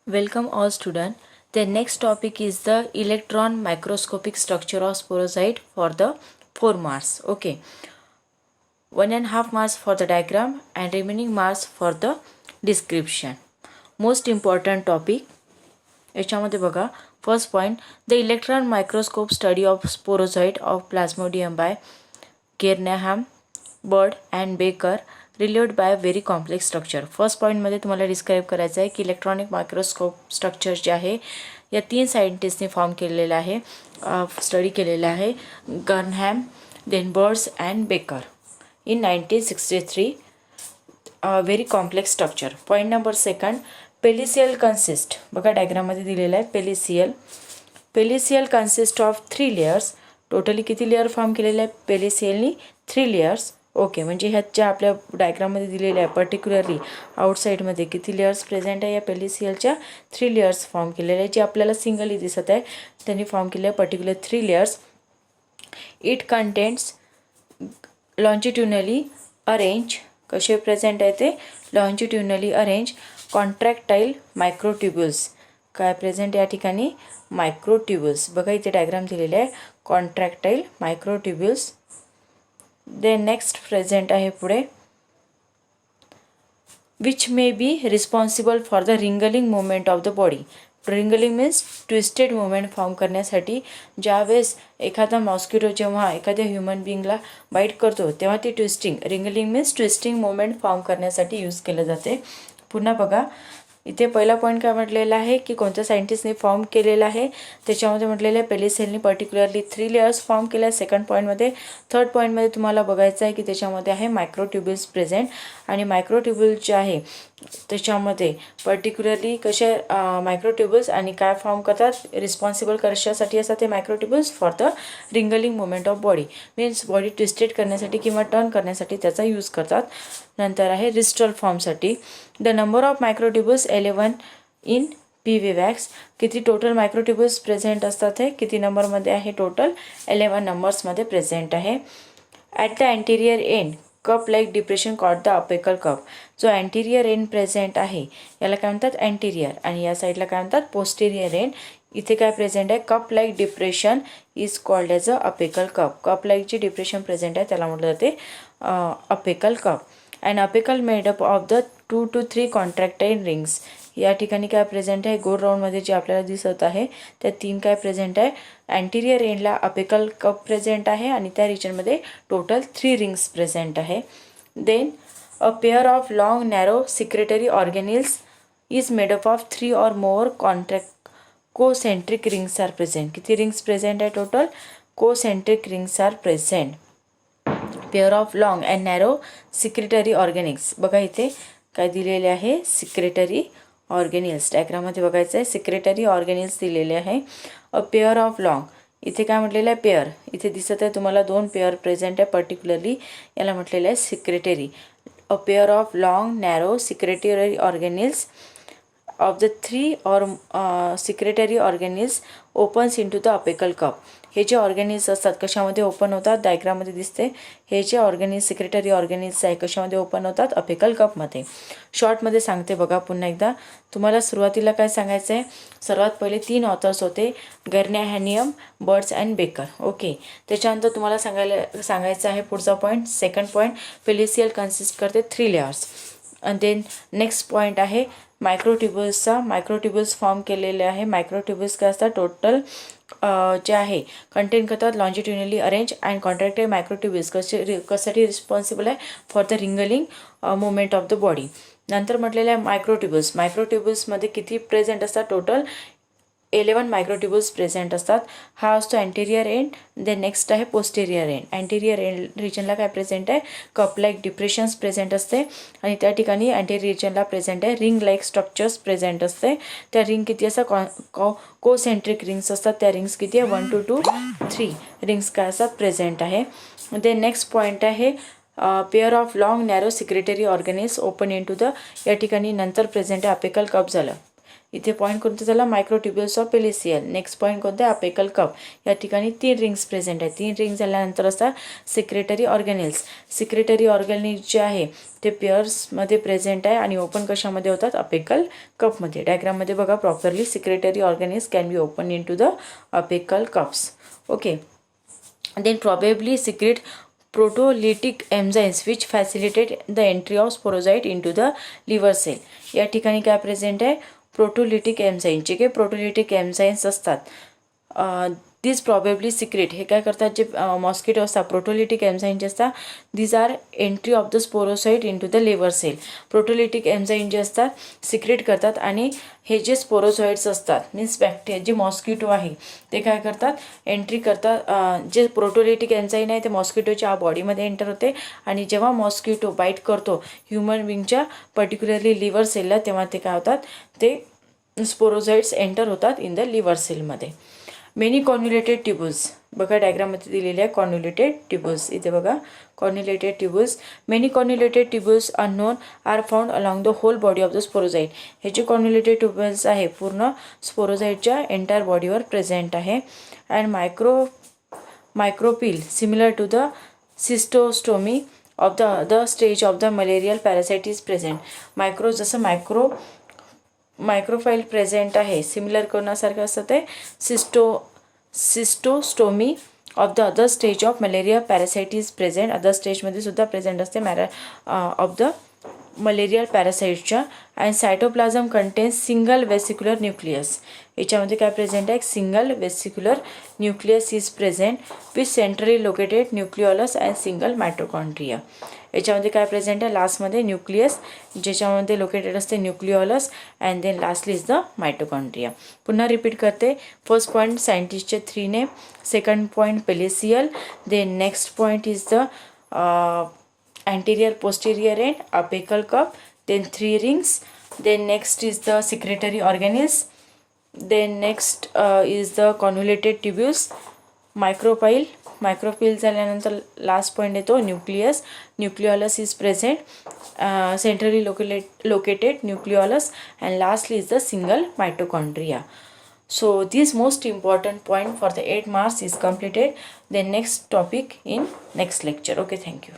Welcome all students. The next topic is the electron microscopic structure of sporozoite for the 4 marks. Okay. 1.5 marks for the diagram and remaining marks for the description. Most important topic याच्यामध्ये बघा first point the electron microscope study of sporozoite of plasmodium by Garnham Bird and Baker revealed by very complex structure. First पॉईंटमध्ये तुम्हाला describe करायचं आहे की electronic microscope structure जे आहे या 3 सायंटिस्टने फॉर्म केलेलं आहे, स्टडी केलेलं आहे. Garnham, then Birds and Baker in 1963. Very complex structure. Point number second, pellicle consist. बघा डायग्राममध्ये दिलेलं आहे pellicle consist of 3 layers. Totally किती लेअर फॉर्म केलेले आहे पेलिसियलनी? 3 लेयर्स. ओके, म्हणजे ह्यात ज्या आपल्या डायग्राममध्ये दिलेल्या आहे पर्टिक्युलरली आउटसाईडमध्ये किती लेयर्स प्रेझेंट आहे या पेलिसियलच्या 3 लेयर्स फॉर्म केलेले आहे. जे आपल्याला सिंगली दिसत आहे त्यांनी फॉर्म केले आहे particular 3 layers. It contents longitudinally arrange. कसे प्रेझेंट आहे ते? Longitudinally arrange contractile microtubules. काय प्रेझेंट या ठिकाणी? मायक्रोट्युब्युल्स. बघा इथे डायग्राम दिलेले आहे contractile microtubules. Then next present आहे पुढे which may be responsible for the wriggling movement of the body. Wriggling means twisted movement form करण्यासाठी. ज्यावेळेस एखादा मॉस्किटो जेव्हा एखाद्या ह्युमन बिंगला बाईट करतो तेव्हा ती twisting, wriggling means twisting movement form करण्यासाठी यूज केलं जाते. पुन्हा बघा इथे पहिला पॉईंट काय म्हटलेला आहे की कोणत्या सायंटिस्टने फॉर्म केलेला आहे. त्याच्यामध्ये म्हटलेलं आहे पेलिसियलनी पर्टिक्युलरली 3 लेयर्स फॉर्म केल्या. सेकंड पॉईंटमध्ये. थर्ड पॉईंटमध्ये तुम्हाला बघायचं आहे की त्याच्यामध्ये आहे मायक्रोट्युब्युल्स प्रेझेंट. आणि मायक्रोट्युब्युल्स जे आहे त्याच्यामध्ये पर्टिक्युलरली कसे मायक्रोट्युब्युल्स आणि काय फॉर्म करतात, रिस्पॉन्सिबल कशासाठी असतात ते microtubules? For the wriggling movement of body. Means body twisted करण्यासाठी किंवा टर्न करण्यासाठी त्याचा यूज करतात. नंतर आहे रिस्टल फॉर्मसाठी. The number of microtubules 11 in PV wax. किती टोटल मायक्रोट्युब्युल्स प्रेझेंट असतात हे किती नंबरमध्ये आहे? टोटल 11 नंबर्समध्ये प्रेझेंट आहे. At the anterior end cup like depression called the apical cup. जो अँटिरियर एंड प्रेझेंट आहे याला काय म्हणतात? अँटिरियर. आणि या साईडला काय म्हणतात? Posterior end. इथे काय प्रेझेंट आहे? Cup like depression is called as a apical cup. Cup like जे डिप्रेशन प्रेझेंट आहे त्याला म्हटलं जाते apical cup. And apical made up of the 2 to 3 contractile rings. या ठिकाणी काय प्रेझेंट आहे? गोल राऊंडमध्ये जे आपल्याला दिसत आहे त्या 3 काय प्रेझेंट आहे? अँटिरियर एंडला अपेकल कप प्रेझेंट आहे आणि त्या रिजनमध्ये टोटल 3 रिंग्स प्रेझेंट आहे. Then a pair of long narrow secretory organelles is made up of 3 or more concentric rings are present. किती रिंग्स प्रेझेंट आहे total? Concentric rings are present. Pair of long and narrow secretory organelles. बघा इथे काय दिलेले आहे? Secretory organelles. डायग्राममध्ये बघायचं आहे सिक्रेटरी ऑर्गेनिल्स दिलेले आहे. A pair of long. इथे काय म्हटलेलं आहे? पेअर. इथे दिसत आहे तुम्हाला 2 पेअर प्रेझेंट आहे पर्टिक्युलरली. याला म्हटलेलं आहे secretory. A pair of long narrow secretory organelles of the 3 or secretory organelles opens into the apical cup. हे जे ऑर्गेनिल्स असतात कशामध्ये ओपन होतात? डायग्राममध्ये दिसते. हे जे ऑर्गेनिल्स सिक्रेटरी ऑर्गेनिल्स आहे कशामध्ये ओपन होतात? अपेकल कपमध्ये. शॉर्टमध्ये सांगते बघा पुन्हा एकदा. तुम्हाला सुरुवातीला काय सांगायचं आहे? सर्वात पहिले 3 ऑथर्स होते, गर्नहॅम, बर्ड्स अँड बेकर. ओके. त्याच्यानंतर तुम्हाला सांगायचं आहे पुढचा पॉईंट. सेकंड पॉईंट, पेलिसियल कन्सिस्ट करते 3 लेयर्स. आणि देन नेक्स्ट पॉईंट आहे मायक्रोट्युब्युल्सचा. मायक्रोट्युब्युल्स फॉर्म केलेले आहे. मायक्रोट्युब्युल्स काय असतात? टोटल जे आहे कंटेन करतात लॉन्जिट्युनली अरेंज अँड कॉन्ट्रॅक्टेड मायक्रोट्युब्युल्स. कशासाठी रिस्पॉन्सिबल आहे? For the wriggling movement of the body. नंतर म्हटलेलं आहे मायक्रोट्युब्युल्स. मायक्रोट्युब्युल्समध्ये किती प्रेझेंट असतात? टोटल 11 मायक्रोट्युब्युल्स प्रेझेंट असतात. हा असतो अँटिरियर एंड. देन नेक्स्ट आहे पोस्टेरियर एंड. अँटिरियर एंड रिजनला काय प्रेझेंट आहे? कप लाईक डिप्रेशन्स प्रेझेंट असते आणि त्या ठिकाणी अँटिरियर रिजनला प्रेझेंट आहे रिंग लाईक स्ट्रक्चर्स प्रेझेंट असते. त्या रिंग किती असतात? कोसेंट्रिक रिंग्स असतात. त्या रिंग्स किती आहे? 1 to 3 रिंग्स काय असतात? प्रेझेंट आहे. देन नेक्स्ट पॉईंट आहे pair of long narrow secretory organelles open into the. या ठिकाणी नंतर प्रेझेंट आहे अपेकल कप झालं. इथे पॉईंट कोणतं झाला, मायक्रोट्युब्युल्स ऑफ पेलिसियल. नेक्स्ट पॉईंट कोणतं आहे, अपेकल कप. या ठिकाणी 3 रिंग्स प्रेझेंट आहे. 3 रिंग झाल्यानंतर असतात सिक्रेटरी ऑर्गॅनिल्स. सिक्रेटरी ऑर्गॅनिल्स जे आहे ते पेअर्समध्ये प्रेझेंट आहे आणि ओपन कशामध्ये होतात, अपेकल कपमध्ये. डायग्राममध्ये बघा properly, secretory organelles can be open into the apical cups. Okay. Then probably secrete proteolytic enzymes which facilitate the entry of sporozoite into the liver cell. या ठिकाणी काय प्रेझेंट आहे, प्रोटोलिटिक एन्झाईम. जे काही प्रोटोलिटिक एन्झाईम्स असतात दिस प्रॉबेबली सिक्रेट, हे काय करतात, जे मॉस्किटो असतात प्रोटोलिटिक एन्झाईम जे असतात, this are entry of the sporozoite into the liver cell. Proteolytic enzyme जे असतात सिक्रेट करतात आणि हे जे स्पोरोझॉइड्स असतात मीन्स बॅक्टेरिया, जे मॉस्किटो आहे ते काय करतात, एंट्री करतात. जे प्रोटोलिटिक एन्झाईम आहे ते मॉस्किटोच्या बॉडीमध्ये एंटर होते आणि जेव्हा मॉस्किटो बाईट करतो ह्युमन बिंगच्या पर्टिक्युलरली लिव्हर सेलला, तेव्हा ते काय होतात, ते स्पोरोझॉइड्स एंटर होतात इन द लिव्हर सेलमध्ये. मेनी कॉन्युलेटेड ट्युब्युल्स, बघा डायग्राममध्ये दिलेले आहे कॉन्युलेटेड ट्युब्युल्स. इथे बघा convoluted tubules. Many convoluted tubules unknown are found along the whole body of the sporozoite. हे जे कॉन्युलेटेड ट्युब्युल्स आहे पूर्ण स्पोरोझाईटच्या एंटायर बॉडीवर प्रेझेंट आहे. And micropyle similar to the cytostomy of the other stage of the malarial parasite is present. जसं micropyle present आहे, similar कोणासारखं असतं ते cytostomy of the other stage of malaria parasite is present. Other स्टेजमध्ये सुद्धा present असते of the malarial पॅरासाइटच्या. And cytoplasm contains single vesicular nucleus. याच्यामध्ये काय प्रेझेंट आहे, single vesicular nucleus is present with centrally located nucleolus and single mitochondria. याच्यामध्ये काय present आहे, लास्टमध्ये न्यूक्लियस ज्याच्यामध्ये लोकेटेड असते nucleolus and then lastly is the mitochondria. पुन्हा रिपीट करते. फर्स्ट पॉईंट सायंटिस्टचे 3 name. Second point pellicle. Then next point is the anterior, posterior and apical cup. Then 3 rings. Then next is the secretory organelles. Then next is the convoluted tubules. Micropyle झाल्यानंतर last point येतो nucleus. Nucleolus is present, centrally located nucleolus and lastly is the single mitochondria. So this most important point for the 8 marks is completed. Then next topic in next lecture. Okay, thank you.